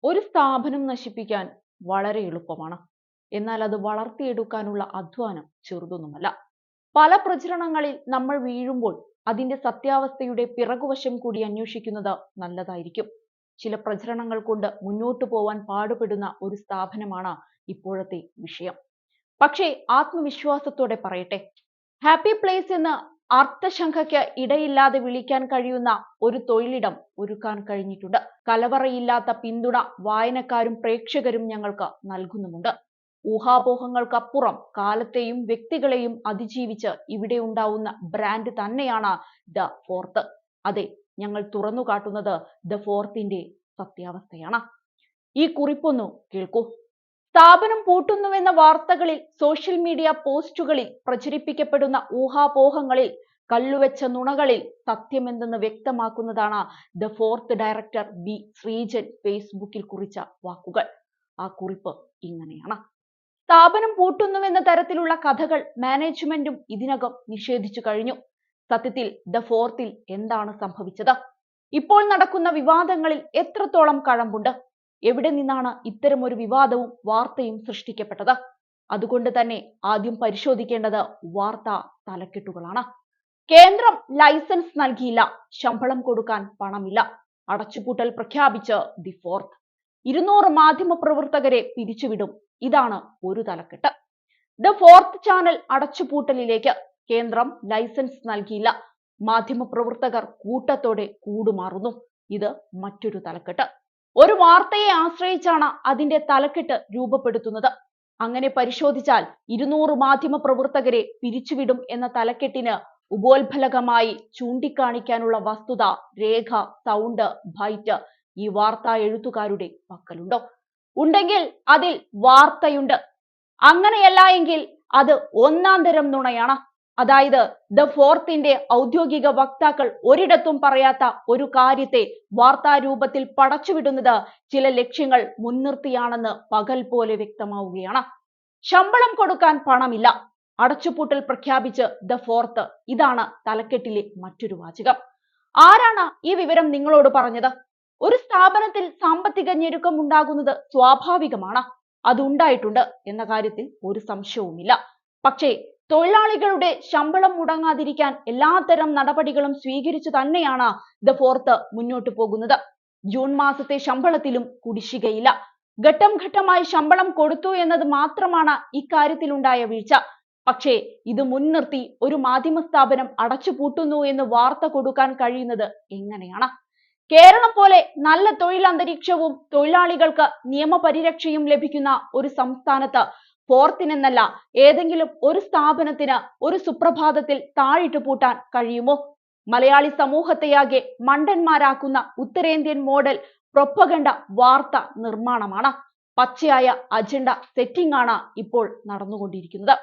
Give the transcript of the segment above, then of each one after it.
ഒരു സ്ഥാപനം നശിപ്പിക്കാൻ വളരെ എളുപ്പമാണ്. എന്നാൽ അത് വളർത്തിയെടുക്കാനുള്ള അധ്വാനം ചെറുതൊന്നുമല്ല. പല പ്രചരണങ്ങളിൽ നമ്മൾ വീഴുമ്പോൾ അതിന്റെ സത്യാവസ്ഥയുടെ പിറകുവശം കൂടി അന്വേഷിക്കുന്നത് നല്ലതായിരിക്കും. ചില പ്രചരണങ്ങൾ കൊണ്ട് മുന്നോട്ടു പോവാൻ പാടുപെടുന്ന ഒരു സ്ഥാപനമാണ് ഇപ്പോഴത്തെ വിഷയം. പക്ഷേ ആത്മവിശ്വാസത്തോടെ പറയട്ടെ, ഹാപ്പി പ്ലേസ് എന്ന് അർത്ഥശങ്കയ്ക്ക് ഇടയില്ലാതെ വിളിക്കാൻ കഴിയുന്ന ഒരു തൊഴിലിടം ഒരുക്കാൻ കഴിഞ്ഞിട്ടുണ്ട്. കലവറയില്ലാത്ത പിന്തുണ വായനക്കാരും പ്രേക്ഷകരും ഞങ്ങൾക്ക് നൽകുന്നുമുണ്ട്. ഊഹാപോഹങ്ങൾക്കപ്പുറം കാലത്തെയും വ്യക്തികളെയും അതിജീവിച്ച് ഇവിടെ ഉണ്ടാവുന്ന ബ്രാൻഡ് തന്നെയാണ് ദ ഫോർത്ത്. അതെ, ഞങ്ങൾ തുറന്നു കാട്ടുന്നത് ദ ഫോർത്തിന്റെ സത്യാവസ്ഥയാണ്. ഈ കുറിപ്പൊന്നു കേൾക്കൂ. സ്ഥാപനം പൂട്ടുന്നുവെന്ന വാർത്തകളിൽ, സോഷ്യൽ മീഡിയ പോസ്റ്റുകളിൽ പ്രചരിപ്പിക്കപ്പെടുന്ന ഊഹാപോഹങ്ങളിൽ, കല്ലുവെച്ച നുണകളിൽ സത്യമെന്തെന്ന് വ്യക്തമാക്കുന്നതാണ് the Fourth director B Sreejan ഫേസ്ബുക്കിൽ കുറിച്ച വാക്കുകൾ. ആ കുറിപ്പ് ഇങ്ങനെയാണ്: സ്ഥാപനം പൂട്ടുന്നുവെന്ന തരത്തിലുള്ള കഥകൾ മാനേജ്മെന്റും ഇതിനകം നിഷേധിച്ചു കഴിഞ്ഞു. സത്യത്തിൽ ദ ഫോർത്തിൽ എന്താണ് സംഭവിച്ചത്? ഇപ്പോൾ നടക്കുന്ന വിവാദങ്ങളിൽ എത്രത്തോളം കഴമ്പുണ്ട്? എവിടെ നിന്നാണ് ഇത്തരമൊരു വിവാദവും വാർത്തയും സൃഷ്ടിക്കപ്പെട്ടത്? അതുകൊണ്ട് തന്നെ ആദ്യം പരിശോധിക്കേണ്ടത് വാർത്താ തലക്കെട്ടുകളാണ്. കേന്ദ്രം ലൈസൻസ് നൽകിയില്ല, ശമ്പളം കൊടുക്കാൻ പണമില്ല, അടച്ചുപൂട്ടൽ പ്രഖ്യാപിച്ച് ദി ഫോർത്ത്. 200 മാധ്യമ പ്രവർത്തകരെ പിരിച്ചുവിടും. ഇതാണ് ഒരു തലക്കെട്ട്. ദ ഫോർത്ത് ചാനൽ അടച്ചുപൂട്ടലിലേക്ക്, കേന്ദ്രം ലൈസൻസ് നൽകിയില്ല, മാധ്യമ പ്രവർത്തകർ കൂട്ടത്തോടെ കൂടുമാറുന്നു. ഇത് മറ്റൊരു തലക്കെട്ട്. ഒരു വാർത്തയെ ആശ്രയിച്ചാണ് അതിന്റെ തലക്കെട്ട് രൂപപ്പെടുത്തുന്നത്. അങ്ങനെ പരിശോധിച്ചാൽ 200 മാധ്യമ പ്രവർത്തകരെ പിരിച്ചുവിടും എന്ന തലക്കെട്ടിന് ഉപോത്ഫലകമായി ചൂണ്ടിക്കാണിക്കാനുള്ള വസ്തുത, രേഖ, സൗണ്ട് ബൈറ്റ് ഈ വാർത്താ എഴുത്തുകാരുടെ പക്കലുണ്ടോ? ഉണ്ടെങ്കിൽ അതിൽ വാർത്തയുണ്ട്. അങ്ങനെയല്ല എങ്കിൽ അത് ഒന്നാം തരം നുണയാണ്. അതായത് ദ ഫോർത്തിന്റെ ഔദ്യോഗിക വക്താക്കൾ ഒരിടത്തും പറയാത്ത ഒരു കാര്യത്തെ വാർത്താരൂപത്തിൽ പടച്ചുവിടുന്നത് ചില ലക്ഷ്യങ്ങൾ മുൻനിർത്തിയാണെന്ന് പകൽ പോലെ വ്യക്തമാവുകയാണ്. ശമ്പളം കൊടുക്കാൻ പണമില്ല, അടച്ചുപൂട്ടൽ പ്രഖ്യാപിച്ച് ദ ഫോർത്ത്. ഇതാണ് തലക്കെട്ടിലെ മറ്റൊരു വാചകം. ആരാണ് ഈ വിവരം നിങ്ങളോട് പറഞ്ഞത്? ഒരു സ്ഥാപനത്തിൽ സാമ്പത്തിക ഞെരുക്കം ഉണ്ടാകുന്നത് സ്വാഭാവികമാണ്. അതുണ്ടായിട്ടുണ്ട് എന്ന കാര്യത്തിൽ ഒരു സംശയവുമില്ല. പക്ഷേ തൊഴിലാളികളുടെ ശമ്പളം മുടങ്ങാതിരിക്കാൻ എല്ലാത്തരം നടപടികളും സ്വീകരിച്ചു തന്നെയാണ് ദ ഫോർത്ത് മുന്നോട്ട് പോകുന്നത്. ജൂൺ മാസത്തെ ശമ്പളത്തിലും കുടിശ്ശികയില്ല. ഘട്ടം ഘട്ടമായി ശമ്പളം കൊടുത്തു എന്നത് മാത്രമാണ് ഇക്കാര്യത്തിലുണ്ടായ വീഴ്ച. പക്ഷേ ഇത് മുൻനിർത്തി ഒരു മാധ്യമ സ്ഥാപനം അടച്ചുപൂട്ടുന്നു എന്ന് വാർത്ത കൊടുക്കാൻ കഴിയുന്നത് എങ്ങനെയാണ്? കേരളം പോലെ നല്ല തൊഴിൽ അന്തരീക്ഷവും തൊഴിലാളികൾക്ക് നിയമപരിരക്ഷയും ലഭിക്കുന്ന ഒരു സംസ്ഥാനത്ത് ഫോർത്തിനെന്നല്ല ഏതെങ്കിലും ഒരു സ്ഥാപനത്തിന് ഒരു സുപ്രഭാതത്തിൽ താഴിട്ട് പൂട്ടാൻ കഴിയുമോ? മലയാളി സമൂഹത്തെയാകെ മണ്ടന്മാരാക്കുന്ന ഉത്തരേന്ത്യൻ മോഡൽ പ്രൊപ്പഗണ്ട വാർത്ത നിർമ്മാണമാണ്. പച്ചയായ അജണ്ട സെറ്റിംഗ് ആണ് ഇപ്പോൾ നടന്നുകൊണ്ടിരിക്കുന്നത്.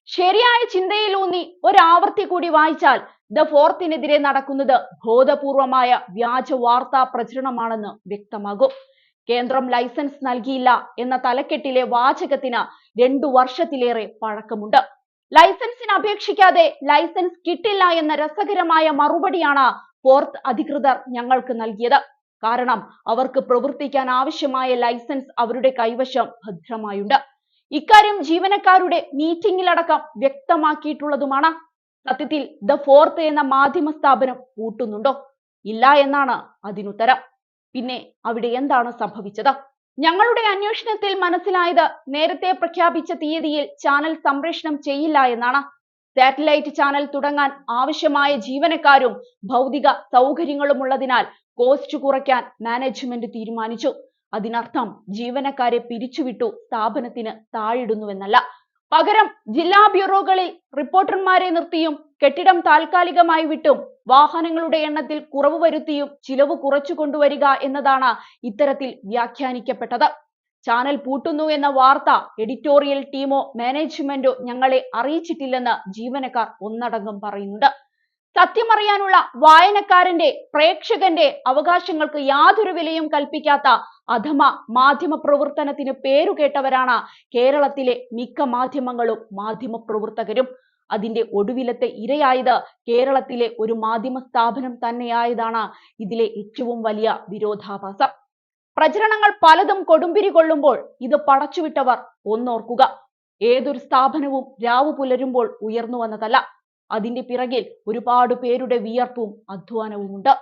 ശരിയായ ചിന്തയിലൂന്നി ഒരാവർത്തി കൂടി വായിച്ചാൽ ദ ഫോർത്തിനെതിരെ നടക്കുന്നത് ബോധപൂർവമായ വ്യാജ വാർത്താ പ്രചരണമാണെന്ന് വ്യക്തമാകും. കേന്ദ്രം ലൈസൻസ് നൽകിയില്ല എന്ന തലക്കെട്ടിലെ വാചകത്തിന് 2 വർഷത്തിലേറെ പഴക്കമുണ്ട്. ലൈസൻസിന് അപേക്ഷിക്കാതെ ലൈസൻസ് കിട്ടില്ല എന്ന രസകരമായ മറുപടിയാണ് ഫോർത്ത് അധികൃതർ ഞങ്ങൾക്ക് നൽകിയത്. കാരണം അവർക്ക് പ്രവർത്തിക്കാൻ ആവശ്യമായ ലൈസൻസ് അവരുടെ കൈവശം ഭദ്രമായുണ്ട്. ഇക്കാര്യം ജീവനക്കാരുടെ മീറ്റിംഗിലടക്കം വ്യക്തമാക്കിയിട്ടുള്ളതുമാണ്. സത്യത്തിൽ ദ ഫോർത്ത് എന്ന മാധ്യമ സ്ഥാപനം പൂട്ടുന്നുണ്ടോ? ഇല്ല എന്നാണ് അതിനുത്തരം. പിന്നെ അവിടെ എന്താണ് സംഭവിച്ചത്? ഞങ്ങളുടെ അന്വേഷണത്തിൽ മനസ്സിലായത് നേരത്തെ പ്രഖ്യാപിച്ച തീയതിയിൽ ചാനൽ സംപ്രേഷണം ചെയ്യില്ല എന്നാണ്. സാറ്റലൈറ്റ് ചാനൽ തുടങ്ങാൻ ആവശ്യമായ ജീവനക്കാരും ഭൗതിക സൗകര്യങ്ങളും ഉള്ളതിനാൽ കോസ്റ്റ് കുറയ്ക്കാൻ മാനേജ്മെന്റ് തീരുമാനിച്ചു. അതിനർത്ഥം ജീവനക്കാരെ പിരിച്ചുവിട്ടു സ്ഥാപനത്തിന് താഴിടുന്നുവെന്നല്ല. പകരം ജില്ലാ ബ്യൂറോകളിൽ റിപ്പോർട്ടർമാരെ നിർത്തിയും കെട്ടിടം താൽക്കാലികമായി വിട്ടും വാഹനങ്ങളുടെ എണ്ണത്തിൽ കുറവ് വരുത്തിയും ചിലവ് കുറച്ചു കൊണ്ടുവരിക എന്നതാണ് ഇത്തരത്തിൽ വ്യാഖ്യാനിക്കപ്പെട്ടത്. ചാനൽ പൂട്ടുന്നു എന്ന വാർത്ത എഡിറ്റോറിയൽ ടീമോ മാനേജ്മെന്റോ ഞങ്ങളെ അറിയിച്ചിട്ടില്ലെന്ന് ജീവനക്കാർ ഒന്നടങ്കം പറയുന്നുണ്ട്. സത്യമറിയാനുള്ള വായനക്കാരന്റെ, പ്രേക്ഷകന്റെ അവകാശങ്ങൾക്ക് യാതൊരു വിലയും കൽപ്പിക്കാത്ത അധമ മാധ്യമ പ്രവർത്തനത്തിന് പേരുകേട്ടവരാണ് കേരളത്തിലെ മിക്ക മാധ്യമങ്ങളും മാധ്യമ പ്രവർത്തകരും. അതിന്റെ ഒടുവിലത്തെ ഇരയായത് കേരളത്തിലെ ഒരു മാധ്യമ സ്ഥാപനം തന്നെയായതാണ് ഇതിലെ ഏറ്റവും വലിയ വിരോധാഭാസം. പ്രചരണങ്ങൾ പലതും കൊടുമ്പിരി കൊള്ളുമ്പോൾ ഇത് പടച്ചുവിട്ടവർ ഒന്നോർക്കുക, ഏതൊരു സ്ഥാപനവും രാവു പുലരുമ്പോൾ ഉയർന്നു വന്നതല്ല. അതിന്റെ പിറകിൽ ഒരുപാട് പേരുടെ വിയർപ്പും അധ്വാനവുമുണ്ട്.